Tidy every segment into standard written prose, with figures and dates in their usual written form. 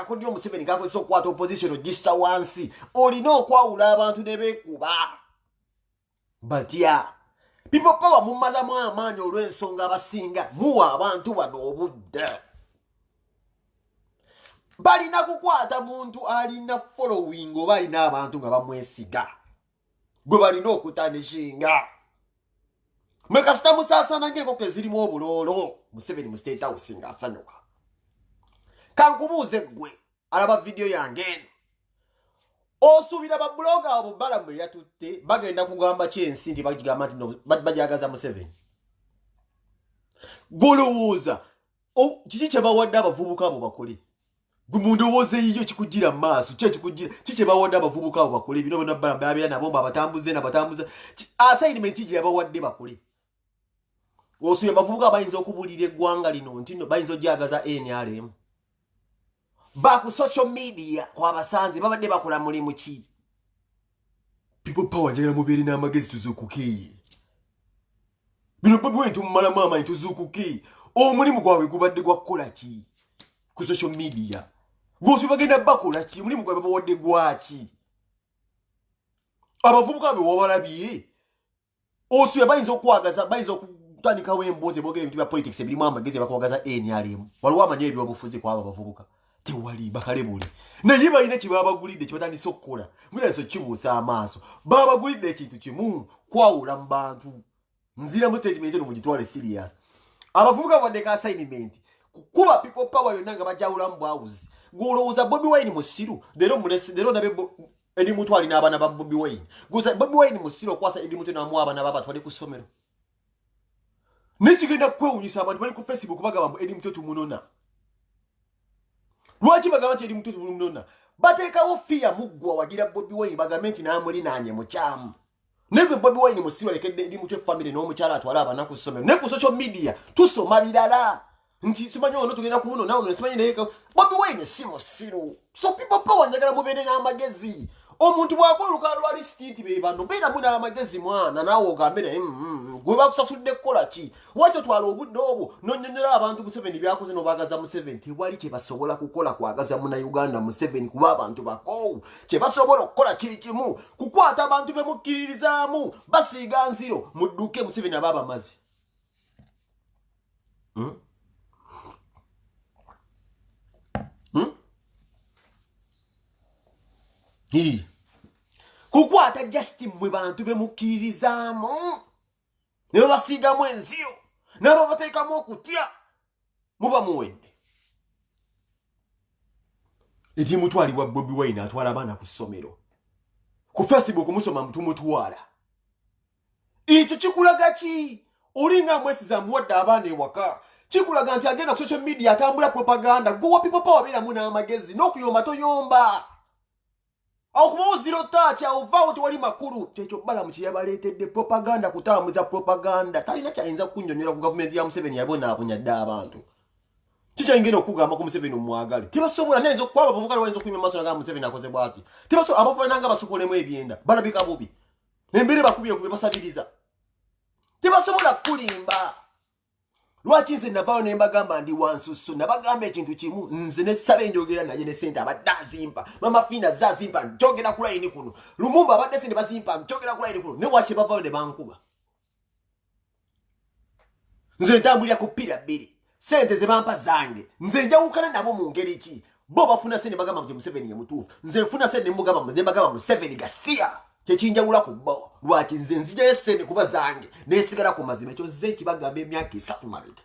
ko dio Museveni kako so kwata opposition ogissa wansi olina okwawula abantu ne bekuba batya people power mumaza mu amaanyi olw'ensonga abasinga muwa abantu bano obudde balina kukwata muntu alina following oba alina abantu nga bamwesiga gwe balina okutanishinga mwekasita musaasana ng'enkoko ezirimu obuloolo Museveni mu State House nga asanyuka kankubuuze gwe alaba video yange eno osuubira babloga abo balamu yatutte bagenda kugamba kyensi nti bagigamba nti bajagaza Museveni golowooza kiki kye bawadde abavubuka abo bakole gwe mundowooze yiyo kikugira mu maaso kiki kye bawadde abavubuka abo bakole bino bonna balamu babeera nabo abatambuze assignment gye yabawadde bakole osuubira abavubuka bayinza okubuulira eggwanga lino nti no bayinza ojagaza NRM baku social media kwa basanze babadde bakola mulimu ki people power njagala mubeere n'amagezi tuzuukuke bino Bobi Wine tumumalamu amaanyi tuzuukuke omulimu gwabwe gubadde gwakukola ki ku social media gwosi bagenda bakola ki mulimu gwabwe bawadde gwaki abavubuka be wabalabye osuye bayinza okwagaza bayinza okutandikawo emboozi boogera ebintu bya politics ebirimu amagezi bakwagaza NRM waliwo amanyi ebyobufuzi kwabo abavubuka tewali bakale buli naye balina kibabagulidde kibatandise okukola muyaso kibuusa amaaso babagulidde ekintu kimu kwawula mu bantu nzira mu statement eno mugitwale serious abavubuka baddeka assignment kukuba people power yonna nga bajawula mu bwawuzi gwolowooza Bobi Wine musiru lero nabe edi mutu alina abaana ba Bobi Wine guza Bobi Wine musiru okwasa edi mutu namu abaana baba twali ku ssomero nekigenda kwewunyisa abantu bali ku Facebook bagamba edi mutu tumunona lwaki bagamba nti eri mutu tumunona bateekawo fiya muggwa wagira Bobi Wine bagambe nti naamulinaanye mukyamu negwe Bobi Wine musiru alekedde eri mutu family n'omukyala atwala abaana ku ssomero ne ku social media tusoma birala nti simanyi ono tugenda kumunona ono simanyi naye Bobi Wine si musiru so people power njagala mubeere n'amagezi omuntu bw'akola olukalala lwa lisiti nti be bano beera mu n'amagezi mwana naawe ogambe naye gwe bakusasudde kukola ki wakyo twala obudde obwo n'onnyonnyola abantu Museveni byakoze n'obaagaza Museveni tewali kye basobola kukola kwagaza Munnayuganda Museveni kuba abantu bakoowu kye basobola okukola kiri kimu kukwata abantu be mukkiririzaamu basiiga nziro mudduke Museveni aba abamazi kukwata Justin mwe bantu be mukkiririzaamu ne basiigamu enziro nabo bateekamu okutya muba muwedde eti mutwalibwa Bobi Wine atwala abaana ku ssomero ku Facebook musoma mutumutwala ekyo kikulaga ki olinga mwesiza muwadde abaana ewaka kikulaga nti agenda ku social media atambula propaganda gowa people power beeramu n'amagezi n'okuyomba toyomba okubawo zero touch ovaawo tewali makulu kyekyo balamu kye yabaleetedde propaganda kutambuza propaganda talina kyayinza kunnyonnyola ku gavumenti ya Museveni yabonaabonya dde abantu kikyayingenda okugamba ku Museveni omwagale tebasobola nayinza okukwaba abavubuka bayinza okunywa maaso naga Museveni akoze bwati tebasobola abavubuka nanga basokolemu ebyenda balabika bubi embere bakubye okubye basabiriza tebasobola kulimba lwaki nze navaayo ne mbagamba ndi wansusu nabagamba ekintu kimu nze ne Sale njogera naye ne sente abadde azimpa mama Fina zazimpa njogera ku layini kuno Lumumba abadde sente bazimpa njogera ku layini kuno ne waki bavaayo ne bankuba nze ntambulira ku ppira bbiri sente ze bampa zange nze njawukana nabo mu ngeri ki bo bafuna sente bagamba nti Museveni ye mutuufu nze nfuna sente ne mbagamba Museveni gasiya kyekinjawula ku bo lwaki nze nzijayo sente kuba zange nesigala ku mazima ekyo nze kibagamba emyaka 3 mabega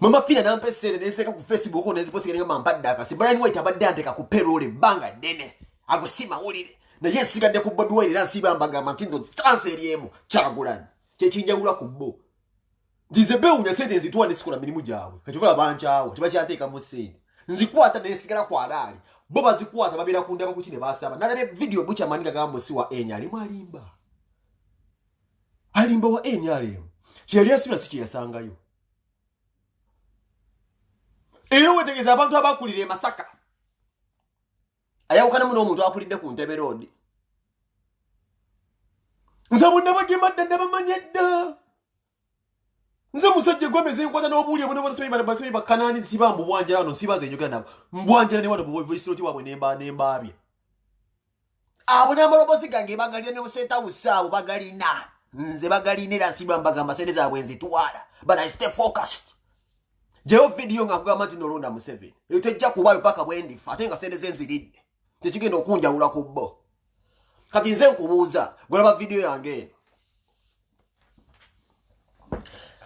mama Fina nampa sente nesiteeka ku Facebook neziposigera nga mpadde akasi Brian White abadde anteka ku payroll ebbanga ddene ago si mawulire naye nsigadde ku Bobi Wine era nsiba mbagamba nti ndo chance eriemu Kyagulanyi kyekinjawula ku bo nzize bewunya sente nzitwala nesikola mirimu gyabwe kativola bankyawo tebakyanteekamu sente nzikwata nesigala ku alaali bo bazikwata babeera ku ndaba kuki ne basaba nalabye video bukyamanika gamba si wa NRM alimba wa NRM kyeyali asibira si kyeyasangayo era wetegeeza abantu abakulira e Masaka ayawukanamu n'omuntu akulidde ku Ntebe Road nze bonna bagembadde nabamanya dda nze musajja gwemeze nkwata n'obuulire bone basemi bakanaani siba mbubwanjira wano nsibaze enjogera nabo mbwanjira ne wano voice note wabwe nembaabya abo n'amalobozi gange bagalina ne State House abo bagalina nze bagalina era nsiba mbagamba sente zaabwe nzitwala but I stay focused jeyo video nga kugamba nti nolonda Museveni etejja kubayo paka bwendifa ate nga sente ze nziridde tekigenda okunjawula ku bo kati nze nkubuuza gwolaba video yange eno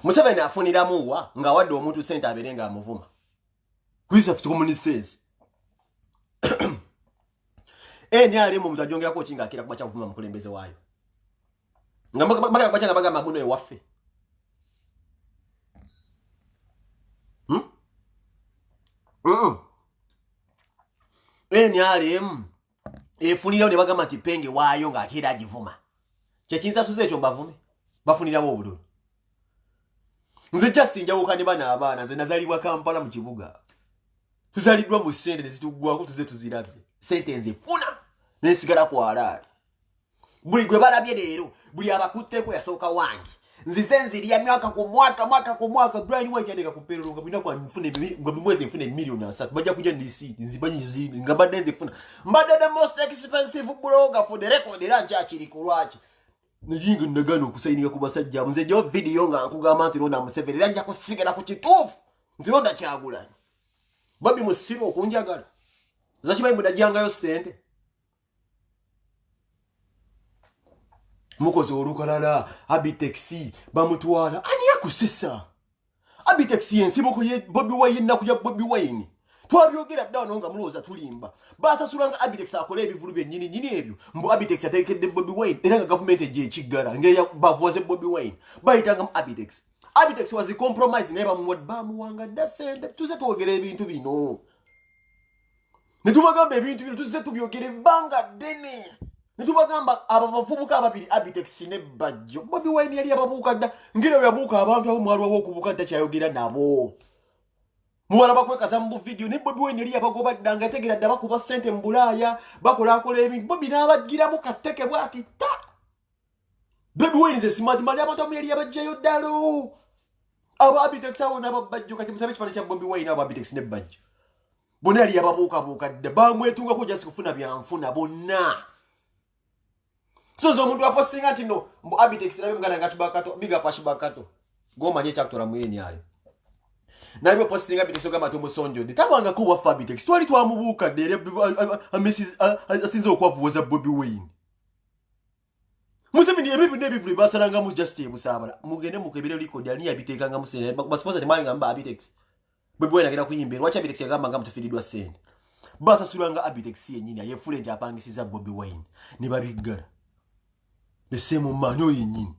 Museveni afuniramu wa nga wadde omuntu sente abeere nga amuvuma kwisa common sense NRM omuntu ajongerako kinga akira kuba kyavuma mukulembeze waayo nga bagala kuba kyanga bagamba buno ewaffe NRM efunirawo ne bagamba nti penge waayo nga akira agivuma kyekinsasuza ekyo mbavume bafunirawo obululu nze just njawuka ne bana abaana nze nazalibwa Kampala mu kibuga tuzaliddwa mu sente ne zituggwako tuze tuzirabye sente nzifuna nesigala ku alaali buli gwe balabye leero buli abakutteko yasooka wange nzize nzirya myaka ku mwaka Brian wakyandika ku payroll nga bina kwa mfune nga mwezi mfune milioni 3 bajja kujja ndisi nzibanyi nga badde nzifuna mbadde the most expensive blogger for the record era nkyakiri kulwaki niyinga ndagano okusaininga ku basajja nze jo video nga nkugamba nti ronda Museveni era nja kusigala ku kituufu nti ronda Kyagulanyi babi musiru okunjagala zakimanyi mudajangayo sente mukozi olukalala Abitaxi bamutwala ani yakusesa Abitaxi ensibuko ye Bobi Wine nakuja Bobi Wine twabyogera ddawo nga mulooza tulimba basasulanga Abitaxi akole ebivulu bye nyini ebyo mbu Abitaxi atekedde Bobi Wine era nga government eje ekigala ngeya bavuze Bobi Wine bayitanga mu Abitaxi was a compromise naye bamuwanga dasende tuze twogera ebintu bino netubagamba ebintu bino tuze tubyogere banga dene netubagamba abavubuka ababiri Abitaxi ne Bajjo Bobi Wine yali ababuuka dda ngiro yabuuka abantu abo mwalwa wokubuka takyayogera nabo muwala bakwekaza mu video ne Bobi Wine yali abagoba ddanga yategera dda bakuba sente mu Bulaaya bakola ebintu Bobi n'abagiramu kateke bwati ta Bobi Wine ze smart man abantu yali abajjayo ddalo abo Abitaxi abo n'ababajjo kati musabe kifaananyi kya Bobi Wine abo Abitaxi ne Bajjo bonna yali ababuuka dda bamwetungako jasi kufuna byanfuna bonna sozo omuntu apostinga nti no mbu Abitaxi nabe muganda nga Kibakato biga Kibakato gomanye ekyakutola mu yenyale nalibwe postinga Abitaxi ogamba tumusonjo ndi tabanga ko wafa Abitaxi twali twamubuuka dde asinze okwavuwoza Bobi Wine Museveni ebibi nebivulu basalanga mu Justice Musabala mugende mukebere record ali yabiteekanga mu sene basposa temali ngamba Abitaxi Bobi Wine agenda kuyimbira wacha Abitaxi agamba nga mutufiridwa sene basasulanga Abitaxi yennyini ayefule nti apangisiza Bobi Wine ne babiggala nesemu manyo yennyini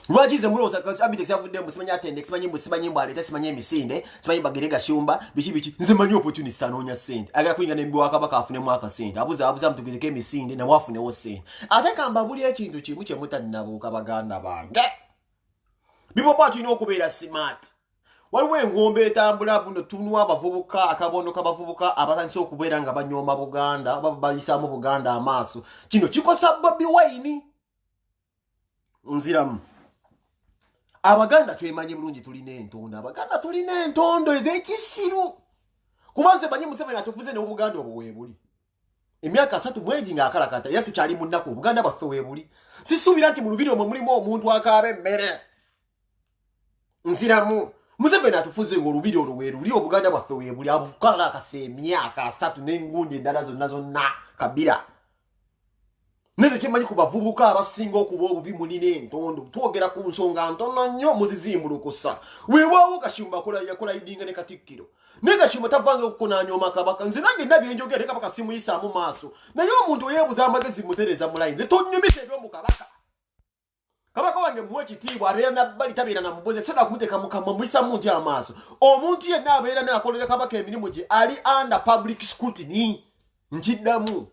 lwajize mulooza kasi Abitaxi avudde musimanye attendance simanyi mbwaleta simanyi emisinde simanyi bagerega shumba biki nze manyi opportunity anoonya sente agala kuyinga ne mbwa kabaka afunemu akasente abuza mutugireko emisinde nawe afunewo sente ate kamba buli ekintu kimu kye mutannnabuuka baganda bange biboba tulina okubeera smart waliwo engombe etambula buno tunwa abavubuka akabondo k'abavubuka abatandise okubeera nga banyooma Buganda bayisaamu Buganda amaaso kino kikosa Bobi Wine nziramu Abaganda twemanyi bulungi Abaganda tulina entondo ez'ekisiru kubanze banyi Museveni atufuze ne Buganda obwo weebuli emyaka 3 mwezi nga akalakata era tukyali mu nnaku Buganda baffe weebuli sisuubira nti mu lubiri omwo mulimu omuntu akaaba emmere nziramu Museveni atufuze ng'olubiri olwo weeruli Obuganda bwaffe weebuli abukala akase emyaka 3 n'engundi endala zonna Kabira neze kimanyi ku bavubuka abasinga okuba obubi munine entondo twogera ku nsonga ntono nnyo muzizimbulukusa weewaawo Kashumba yakola idinga ne Katikkiro ne Kashumba tavanga okukonaanyoma Kabaka nze nange ndabye njogera Kabaka simuyisaamu maaso naye omuntu oyeebuza amagezi mutereza mulayini nze tonnyumisa ebyo mu Kabaka Kabaka wange muwe ekitiibwa abeera nabbali tabeera na muboze soda kumuteeka mukamwa muyisamu nti amaaso omuntu yenna abeera nakolera Kabaka emirimu gye ali under public scrutiny nkiddamu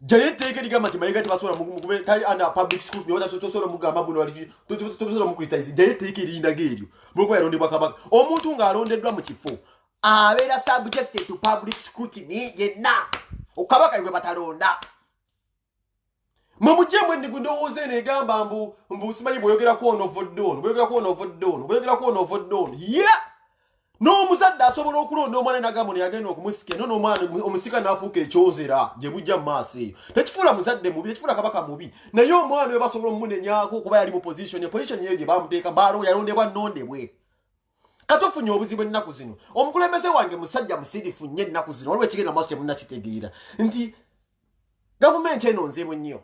Jayete ligamba nti mayiga tibasobola mukube tali under public scrutiny wata tosobola mugamba buno wali tosobola mukritize Jayete lindaga eryo bweko yarondebwa Kabaka omuntu nga alondeddwa mu kifo abeera subjected to public scrutiny yenna Kabaka ywe batalonda Mamujemwe ndikundowoze negamba mbu simanyi bweyogera ku ono bweyogera ku ono yeah. No muzadde asobola okulonda omwana nagamba yagenda okumusikia nono omwana omusika nafuuka ekyozera gye bujja mu maaso eyo tekifuula muzadde mubi tekifuula kabaka mubi naye omwana we basobola omumunenyaako kuba yali mu position eyo gye bamuteeka baalo yalondebwa nnondebwe katofunye obuzibu ennaku zino omukulembeze wange musajja musirifu nnyo ennaku zino waliwo ekigenda maaso temunnakitegeera nti gavumenti eno nzibu nnyo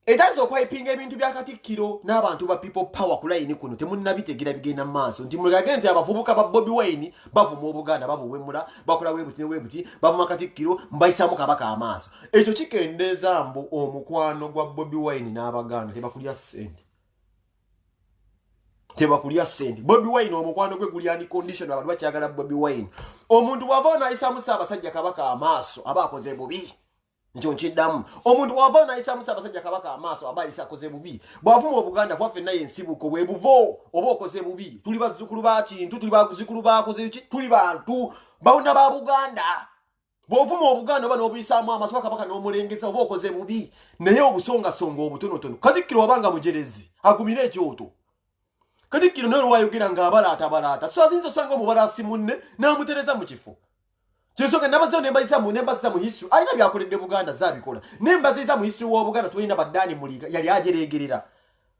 etanze okwayipinga ebintu bya Katikkiro n'abantu ba people power ku layini kuno temunnabitegeera bigenda maaso nti mulage nti abavubuka ba Bobi Wine bavuma Obuganda babuwemula bakola webuti bavuma Katikkiro mbayisamu kabaka amaaso ekyo kikendeeza mbu omukwano gwa Bobi Wine n'Abaganda tebakulya ssente Bobi Wine omukwano gwe guli unconditional abantu bakyagala Bobi Wine omuntu bw'ava n'ayisamu Ssaabasajja kabaka amaaso aba akoze bubi Njo nchiddamu omuntu wava n'ayisa Ssaabasajja kabaka amaaso aba ayisa akoze bubi bw'avuma Obuganda bwaffe naye ensibuko bwe buvo oba okoze bubi tuli bazzukulu ba kintu tuli bazzukulu bakoze ki tuli bantu bawona ba Buganda bw'ovuma Obuganda oba n'obuyisaamu amaaso kabaka n'omulengeza oba okoze bubi naye obusongasonga obutonotono Katikkiro wabanga mujerezi agumire ekyoto Katikkiro naye wayogera ng'abalaata so azinza osanga omubalaasi munne n'amutereza mu kifo Chisoka nabazo nembaza mu history ayina byakoledde Buganda zabikola nembaziza mu history wa Buganda tulina badani muliga yali ajeregerera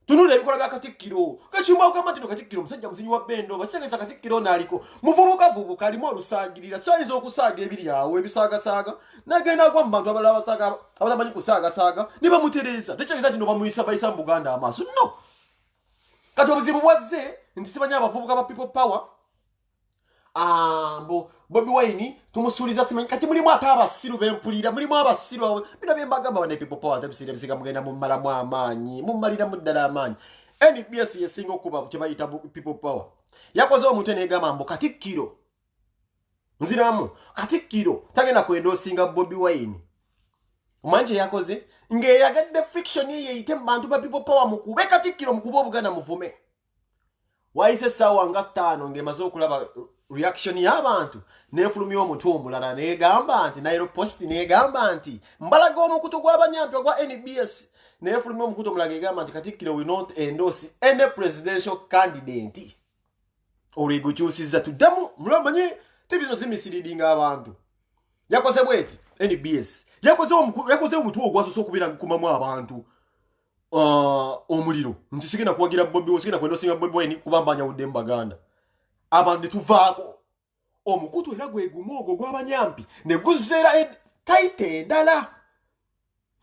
tunule ebikola bya Katikkiro kashimba ugamba tino Katikkiro musajja muzinyi wa bendo basengeza Katikkiro naliko vubuka alimo olusagirira so alizo okusaga ebiri yawe ebisaga nagenda kwa mbantu abalaba saga abamanyi kusaga niba mutereza tekiriza tino bamuyisa bayisa mu Buganda amaso no kati obuzibu bwazze ntisibanya abavubuka ba people power mbo Bobi Wine tumusuliza simanyi kati mulimu abasiru bempulira mulimu abasiru bino byembagamba bane people power tabisire bisika mugenda mu malamu amanyi mu malira muddala amanyi NBS yesinga okuba kye bayita people power yakoze omuntu negamba mbo Katikkiro nziramu Katikkiro tagenda kwendosinga Bobi Wine umanje yakoze ngeyagadde friction ye yite bantu ba people power mukube Katikkiro mukube Obuganda muvume waise sawa nga 5 ngemaze okulaba reaction y'abantu nefulumya omuntu omulala negamba nti Nairo Post negamba nti mbalaga omukutu gw'abanyampi gwa NBS nefulumya omukutu omulala negamba nti Katikkiro will not endorse any presidential candidate oligukyusiza tuddamu mulamanye tebizino zimisiriringa abantu yakoze bweti NBS yakoze omuntu ogwasoso okubira kumamu abantu omuliro nti sigenda kuwagira Bobi Wine sigenda kwendosinga Bobi Wine kubambanya udde Baganda abantu tuvaako omukutu era gwegumu ogwo gw'abanyampi ne guzera taite endala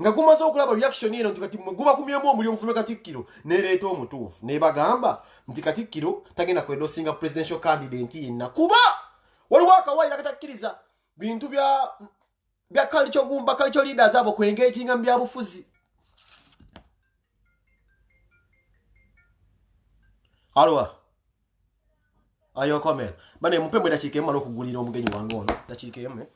nga gumaze okulaba reaction eno nti kati guba kumyemu omuli omufume Katikkiro nereeta omutuufu nebagamba nti Katikkiro tagenda kwendosinga presidential candidate yenna kuba waliwo akawayira katakkiriza bintu bya culture leaders abo kwengeekinga mu byabufuzi alwa ayo kamera bane mupembe dakika emalo okugulira omugenyi wange ono dakika emme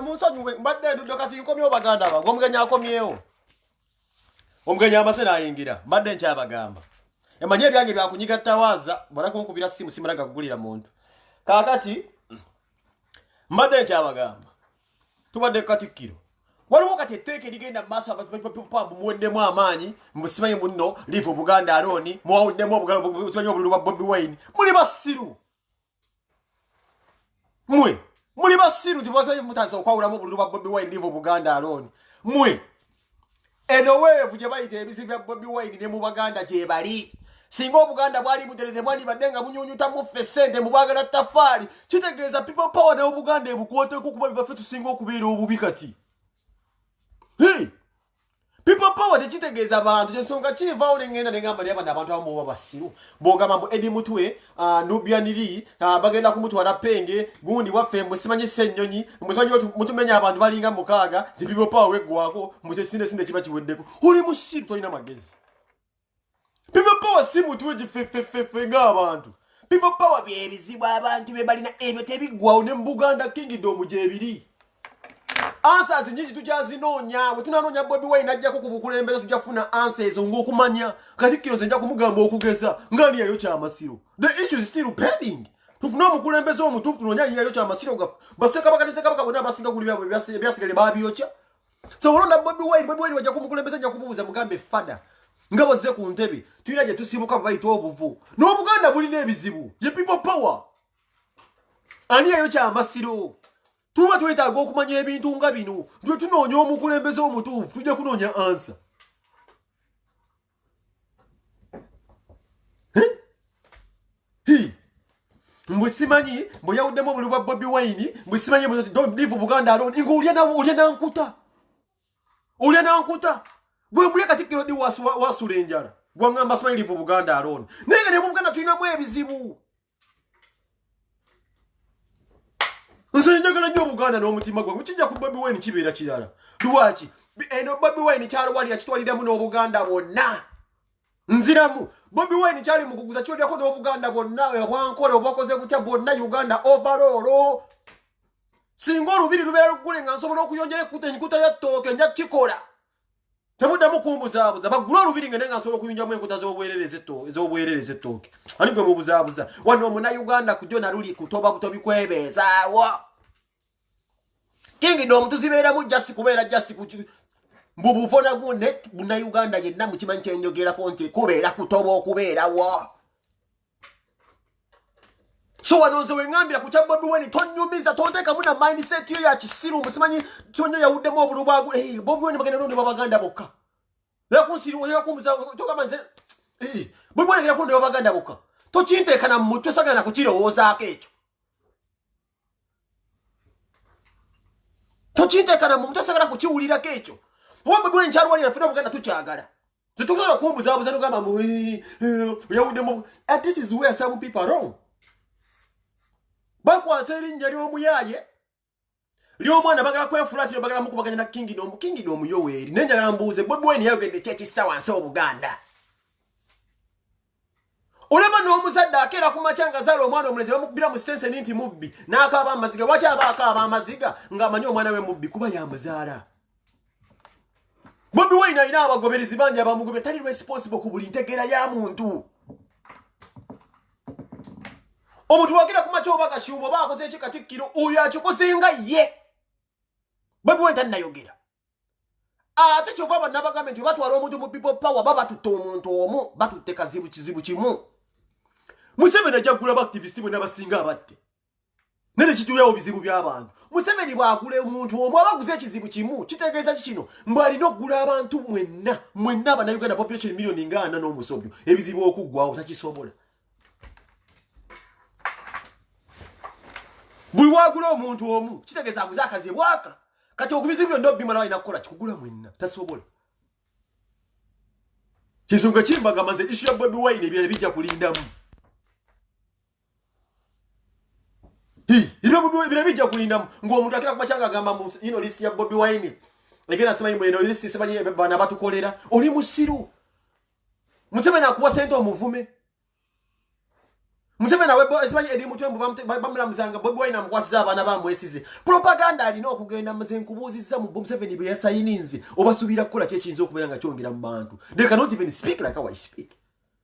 munsonyiwe mbadde ndudde kati nkomyewo baganda bange omugenyi akomyewo omugenyi amasena ayingira mbadde nkyabagamba emanye ebyange byakunyiga ttawaaza bwala kunkubira simu simulaga kugulira muntu kaakati mbadde nkyabagamba tubadde katikkiro waliwo kati etteeka erigenda mu maaso pambu muweddemu amaanyi musimanyi muno liifu buganda aloni muwawuddemu obugalo simanyi obululu bwa Bobi Wine muli basiru mwe muli basiru tibasoboye mutandisa okwawulamu obululu bwa Bobi Wine liifu buganda aloni mwe eno weevu gye bayita ebizibu bya Bobi Wine ne mu baganda gye bali singa obuganda bwali butereze bwali badde nga munyunyuta muffe ssente mubwagala ttafaali kitegeeza people power naye obuganda ebukwoteko kuba bibaffe tusinga okubeera obubi kati hey people power tekitegeeza abantu kyensonga kiivaawo nengenda nengamba naye abana abantu abamu boba basiru bwogamba mbu edi mutwe nubianiri bagenda kumutwala penge gundi waffe musimanyi ssennyonyi musimanyi mutumenya abantu balinga mukaaga nti people power weggwako mukyesindesinde kiba kiweddeko oli musiru tolina magezi people power si mutwe gifeffeffeffe ng'abantu people power byebizibu abantu be balina ebyo tebiggwawo ne mbuganda kingdom gyebiri answers nyingi tujyazinoonya bwe tunanoonya Bobi Wine ajjako ku bukulembeze tujjafuna answers ng'okumanya katikkiro nze nja kumugamba okugeza ng'ani yayo kyamasiro the issue is still pending tufune omukulembeze omutuufu tunoonya yayo kyamasiro gaffe bassekabaka ne ssekabaka bonna abasinga guli byabwe ebyasigale babyokya so olonda Bobi Wine wajja ku mukulembeze nja kumubuuza mugambe fada nga bozze ku ntebe tulina gye tusibuka bayita obuvu n'obuganda bulina ebizibu ye people power ani yayo kyamasiro tuba twetaaga okumanya ebintu nga bino twe tunoonya omukulembeze omutuufu tujja kunoonya ansa mbwe simanyi mbwe yawuddemu obululu bwa Bobi Wine mbwe simanyi live buganda aloni nga olya nankuta gwe mbulya katikkiro di wasula enjala gwangamba simanyi live buganda aloni naye nga ne mu buganda tulinamu ebizibu nze njagala nnyo obuganda n'omutima gwange kijja ku Bobi Wine kibeera kirala lwaki eno Bobi Wine kyalwalira kitwaliramu n'obuganda bwonna nziramu Bobi Wine kyali mu kuguza kyolirako n'obuganda bwonna obwankola obwakoze butya bwonna Uganda overall singa olubiri lubeera luggule nga nsobola okuyonja enkuta ya ttooke nja kikola temuddamu kumbuzaabuza baggula olubiri nga nenga nsobola okuyunjamu enkuta z'obwerereza ettooke ani gwe mubuzaabuza wano omunayuganda kujo naluli kutoba butobi kwebeezaawo kingdom tuzibeeramu jasi kubeera jasi mbubufona gunne munayuganda yenna mukimanyi kyenjogerako nti kubeera kutoba okubeerawo so wano nze weŋŋambira ku kya Bobi Wine tonnyumiza tonteekamu na mindset yo ya kisiru musimanyi kyonyo yawuddemu obulu bwagu Bobi Wine bagenda londi babaganda bokka togamba nze Bobi Wine genda kulondi babaganda bokka tokinteekana mu mutwe sagala na kukirowoozaako ekyo tokinteekana mu mutwe sagala kukiwulirako ekyo oba Bobi Wine kyalwalira ffena obuganda tukyagala tetusobola okumbuzaabuza nogamba mu yawuddemu and this is where some people are wrong bakwasa erinnya ly'omuyaye ly'omwana bagala kwefulatira bagala mukubaganya na kingdom yoweeri naye njagala mbuuze Bobi Wine yayogedde ki ekissa wansi obuganda olema n'omuzadde akeera ku makya nga zaala omwana omulezi bamukubira mu sitenseni nti mubbi n'akaaba amaziga lwaki aba akaaba amaziga ng'amanyi omwana we mubbi kuba yamuzaala Bobi Wine alina abagoberezi bangi abamugobera tali responsible ku buli ntegeera ya muntu omuntu wagira ku makya oba kashuumo baakoze ekikatikkiro oyo akikoze nga ye Bobi Wine tannayogera ate kyokka bannabagambe nti batwala omuntu mu people power babatutte omuntu omu batutte kizibu kimu Museveni ajja kugula baactivist bwe n'abasinga abatte nene kitulyawo bizibu by'abantu Museveni bw'agula omuntu omu abaguze ekizibu kimu kitegeeza kikino mbu alina okugula abantu mwenna abannayuganda population miliyoni nga 4 n'omusobyo ebizibu okuggwawo takisobola buli wagula omuntu omu kitegeeza aguze akazi bwaka kati okubizibu byonna obimala walina kukola kikugula mwenna tasobola kizunga kimbagamaze issu ya Bobi Wine ebirala bijja kulindamu ebirala bijja kulindamu ng'omuntu akira ku makyanga agamba mu list ya Bobi Wine egenda simanyi mweno list simanyi bana batukolera oli musiru Museveni akuwa sente omuvume Museveni awebo esimanyi eri mutwembu bamula muzanga Bobi Wine amukwasiza abana bamwesize propaganda alina okugenda muze nkubuuzizza mu Museveni bye yasayininze obasuubira kukola kyekiyinza okubeera nga kyongera mu bantu they cannot even speak like how I speak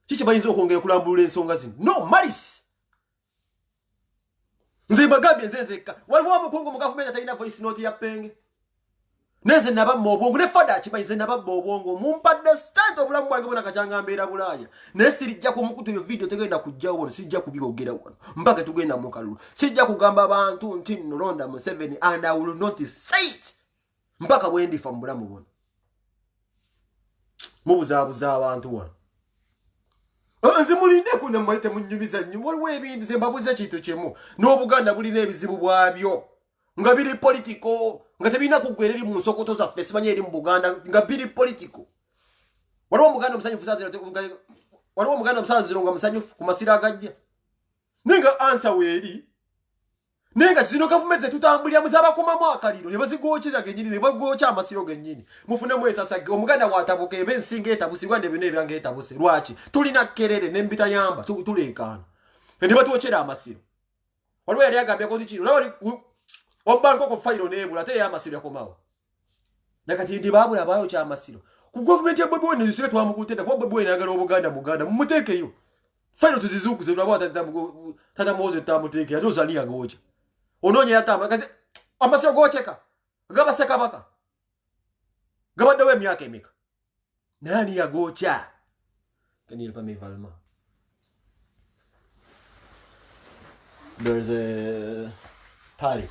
kiki bayinza okwongera kulambulula ensonga zino no malice nze bagambye nzezekka waliwo omukungu mu gavumenti atalina voice note ya Penge neze nabamma obwongo ne fada kibayize nababba obwongo mumpadde stand obulamu bwange bona kajanga mbeera bulaya naye sirijja kumukutu yo video tegenda kujja wano sijja kubyogera wano mpaka tugenda mu kalulu sijja kugamba abantu nti nolonda mu 7 and I will not say it mpaka bwendifa mu bulamu bwono mubuzaabuza abantu wano nze mulinde kuna mwete munyumiza nnyo waliwo ebintu ze mbabuza kintu kimu n'Obuganda bulina ebizibu bwabyo nga biri political nga tebina kugwereri mu nsokoto za fesimanyi eri mu Buganda nga biri political waliwo Omuganda omusanyufu waliwo Omuganda omusanyufu nga musanyufu ku masira agajja nenga answer weeri nenga zino gavumenti zetutambulira muzabakomamu akaliro ne bazigookyera gennyini ne bagookya amasiro gennyini mufunemu esasage Omuganda watabuka eba ensinga etabusibwa ne bino ebyange etabuse lwaki tulina kerere n'embitayamba tuleekaana ne batwokyera amasiro waliwo yali agambye nti kino nawe obanko ko fayiro nebula te yamasiro yakomawo nakati ndi babula bayo kya amasiro ku government ya Bobi Wine zisire twamukutenda kuba Bobi Wine agala Obuganda Muganda mumutekeyo fayiro tuzizukuze lwabo tata moze tamuteke yatozali yagoja ononye yatama kaze amasiro gocheka gaba sekabaka gaba dawe myaka emeka nani yagocha kanile pa mivalma there's a Tariq.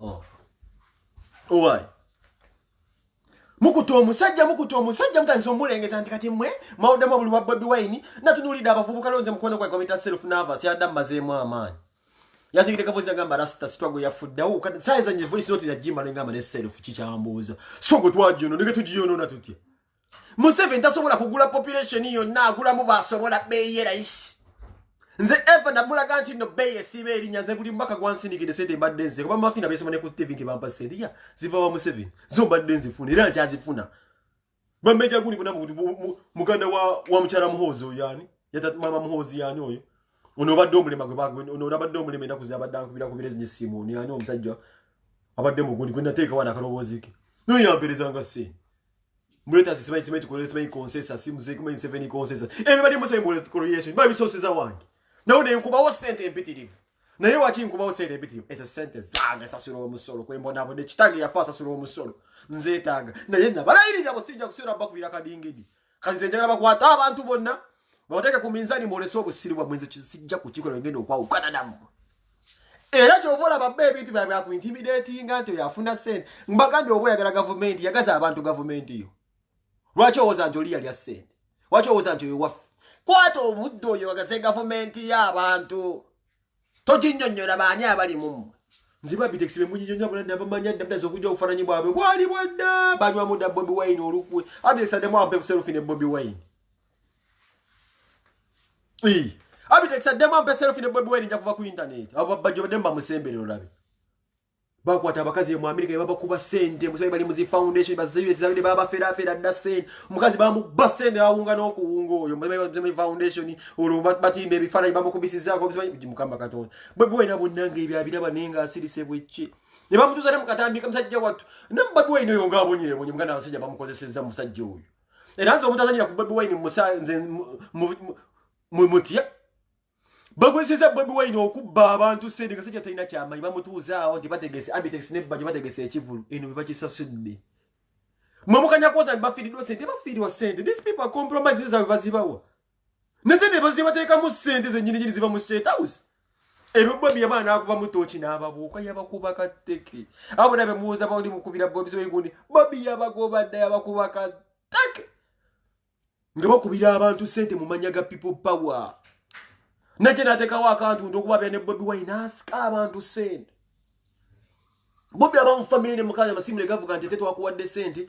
Oh. Why? Mukuto omusajja mutanzi omulengeza nti kati mmwe mawudde mu buli wa Bobi Wine natunulidde abavubuka lonze mukono gwa komita self nervous yadda mazeemu amaanyi yasigire kavuzi agamba rasta struggle yafuddawo kati saiza nye voice note ya Jimba ngamba ne self kikyambuuza struggle twajiyono ndege tujiyono tutya Museveni tasobola kugula population yonna agulamu basobola beeye raisi nze eva namulaga nti no beye sibeeri nyanze buli mbaka gwansinigide sente mbadde nze kuba mafina besomane ku TV nke bampa sente ya ziva wa Museveni zo mbadde nzifuna era nkyazifuna bameja guni bona muganda wa mukyala muhozo yani yata mama muhozi yani oyo ono badde omulema gwe bagwe ono badde omulema enda kuzaba dankubira ku birezi nyesimu yani omusajja abadde mugundi kwenda teeka wana kalobozike no yampereza nga se muleta sisementi kolesema ikonsesa simuze kuma 7 ikonsesa everybody must say correlation baby sources awange nawe nkubawo sente empitirivu naye waki nkubawo sente empitirivu ezo sente zange sasula omusolo kwembona abo ne kitange yafa sasula omusolo nzeetaaga naye nabalayirira abo sijja kusira bakubira kadingidi kanze njagala bakwata abantu bonna babateke ku minzani molesa obusiri bwa mwenze sijja kukikola ngendo okwawukana nammwe era kyovola babbe ebintu byabwe akuintimidatinga nti yafuna sente mbagambye oba oyagala gavumenti yagaza abantu gavumenti yo lwaki owoza nti oli yali ya sente lwaki owoza nti oyo waffe kwata obudde oyo wagaze gavumenti y'abantu toginnyonnyola baani abali mumwe nziba biteksi bemunyinyonnya bulanda bamanya ddabitaza okujja okufaananyi bwabwe bwali bwadda banywa mudda Bobi Wine olukwe abitekisaddemu ampe selfie ne Bobi Wine abitekisaddemu ampe selfie ne Bobi Wine nja kuva ku internet abo bajjo badde bamusemberera olabe bakwata abakazi mu America babakuba sente musayi bali muzi foundation bazayire tizabide baba fera dda sente omukazi bamu basende awunga n'okuwunga oyo mu foundation olo batimbe ebifaananyi bamukubisizzaako mukamba Katonda Bobi Wine bonnanga ebyabiraba nenga asirise bwekki ne bamutuuza ne mukatambika musajja wattu ne Bobi Wine oyo ng'abonye muganda abasajja bamukozesezza musajja oyo era nze omutazanyira ku Bobi Wine musanze mutya bagweseza Bobi Wine okubba abantu sente nga sijja talina kyamaanyi bamutuuzaawo nti bategese abitex ne bajja bategese ekivulu eno bwe bakisasudde mwamukanya kwoza bafiiridwa sente bafiirirwa sente these people compromise zaabwe bazibawa ne sente bazibateekamu sente zennyini ziva mu state house ebyo Bobi yabaana akuba mutooki n'ababuuka yabakuba katteke abo nabe muwuza bali mukubira Bobi soyigundi Bobi yabagoba dda yabakuba katteke nga bakubira abantu sente mu manya ga people power Naje natekawo akantu ndokuba bene Bobi Wine asika abantu sente Bobi abamu family ne mukazi amasimule gavuga nti tetu akuwadde sente